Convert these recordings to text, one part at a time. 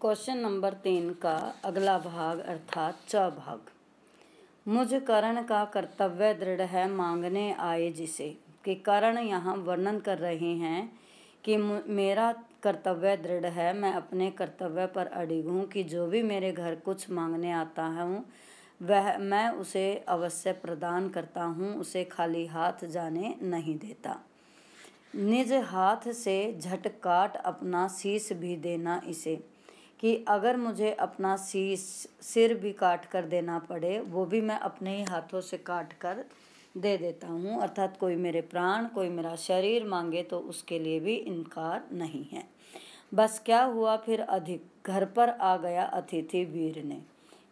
Question number 3 का अगला भाग अर्थात च भाग। मुझ कर्ण का कर्तव्य दृढ़ है मांगने आए जिसे, कि कर्ण यहाँ वर्णन कर रहे हैं कि मेरा कर्तव्य दृढ़ है, मैं अपने कर्तव्य पर अडिग हूँ कि जो भी मेरे घर कुछ मांगने आता हूँ वह मैं उसे अवश्य प्रदान करता हूँ, उसे खाली हाथ जाने नहीं देता। निज हाथ से झट काट अपना शीश भी देना इसे, कि अगर मुझे अपना सिर भी काट कर देना पड़े वो भी मैं अपने ही हाथों से काट कर दे देता हूँ। अर्थात कोई मेरे प्राण, कोई मेरा शरीर मांगे तो उसके लिए भी इनकार नहीं है। बस क्या हुआ फिर अधिक, घर पर आ गया अतिथि वीर ने,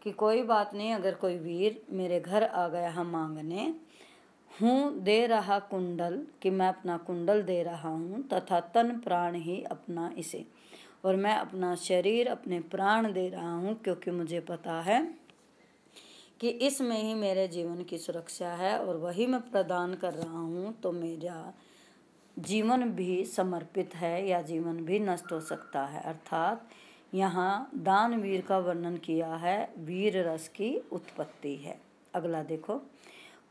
कि कोई बात नहीं, अगर कोई वीर मेरे घर आ गया हम मांगने, हूँ दे रहा कुंडल, कि मैं अपना कुंडल दे रहा हूँ, तथा तन प्राण ही अपना इसे, और मैं अपना शरीर अपने प्राण दे रहा हूँ, क्योंकि मुझे पता है कि इसमें ही मेरे जीवन की सुरक्षा है और वही मैं प्रदान कर रहा हूँ, तो मेरा जीवन भी समर्पित है या जीवन भी नष्ट हो सकता है। अर्थात यहाँ दानवीर का वर्णन किया है, वीर रस की उत्पत्ति है। अगला देखो,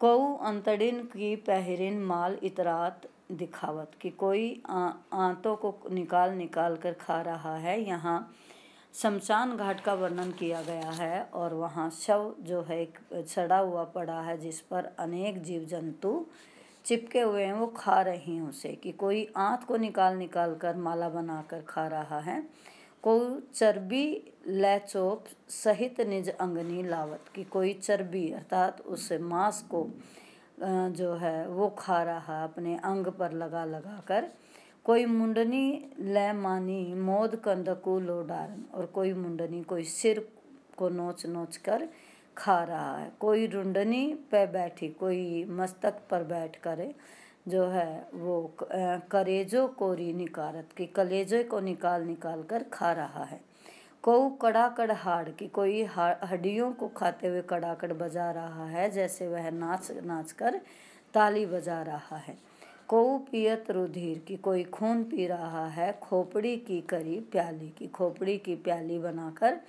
कऊ अंतड़िन की पहरिन माल इतरात दिखावत, कि कोई आंतों को निकाल निकाल कर खा रहा है। यहाँ शमशान घाट का वर्णन किया गया है और वहाँ शव जो है सड़ा हुआ पड़ा है जिस पर अनेक जीव जंतु चिपके हुए हैं, वो खा रही हैं उसे, कि कोई आंत को निकाल निकाल कर माला बनाकर खा रहा है। कोई चर्बी लैचोप सहित निज अंगनी लावत, कि कोई चर्बी अर्थात उस मांस को जो है वो खा रहा अपने अंग पर लगा लगा कर। कोई मुंडनी ले मानी मोद कंदकू लोडारन, और कोई मुंडनी कोई सिर को नोच नोच कर खा रहा है। कोई रुंडनी पे बैठी, कोई मस्तक पर बैठ कर जो है वो करेजो कोरी निकारत, कि कलेजे को निकाल निकाल कर खा रहा है। कोई कड़ाकड़ हाड़, कि कोई हड्डियों को खाते हुए कड़ाकड़ बजा रहा है, जैसे वह नाच नाच कर ताली बजा रहा है। कोई पियत रुधिर, कि कोई खून पी रहा है। खोपड़ी की करी प्याली, की खोपड़ी की प्याली बनाकर,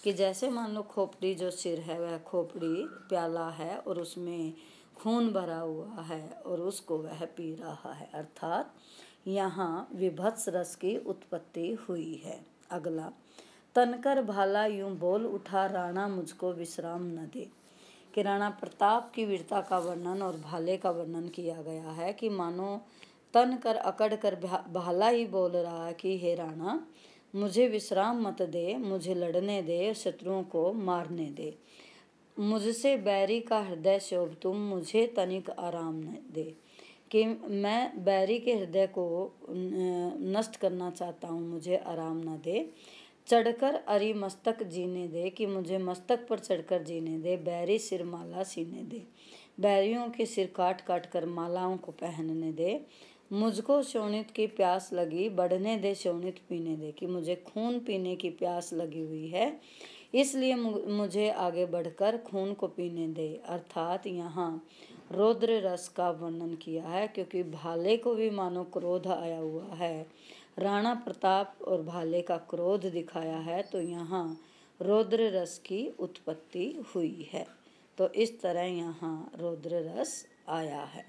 कि जैसे मान लो खोपड़ी जो सिर है वह खोपड़ी प्याला है और उसमें खून भरा हुआ है और उसको वह पी रहा है। अर्थात यहाँ विभत्स रस की उत्पत्ति हुई है। अगला, तनकर भाला यूं बोल उठा राणा मुझको विश्राम न दे, कि राणा प्रताप की वीरता का वर्णन और भाले का वर्णन किया गया है, कि मानो तन कर अकड़ कर भाला ही बोल रहा है कि हे राणा मुझे विश्राम मत दे, मुझे लड़ने दे, शत्रुओं को मारने दे। मुझसे बैरी का हृदय शोभ तुम, मुझे तनिक आराम न दे, कि मैं बैरी के हृदय को नष्ट करना चाहता हूँ, मुझे आराम न दे। चढ़कर अरि मस्तक जीने दे, कि मुझे मस्तक पर चढ़कर जीने दे। बैरी सिर माला सीने दे, बैरियों के सिर काट काट कर मालाओं को पहनने दे। मुझको शोणित की प्यास लगी, बढ़ने दे शोणित पीने दे, कि मुझे खून पीने की प्यास लगी हुई है, इसलिए मुझे आगे बढ़कर खून को पीने दे। अर्थात यहाँ रौद्र रस का वर्णन किया है, क्योंकि भाले को भी मानो क्रोध आया हुआ है। राणा प्रताप और भाले का क्रोध दिखाया है, तो यहाँ रौद्र रस की उत्पत्ति हुई है। तो इस तरह यहाँ रौद्र रस आया है।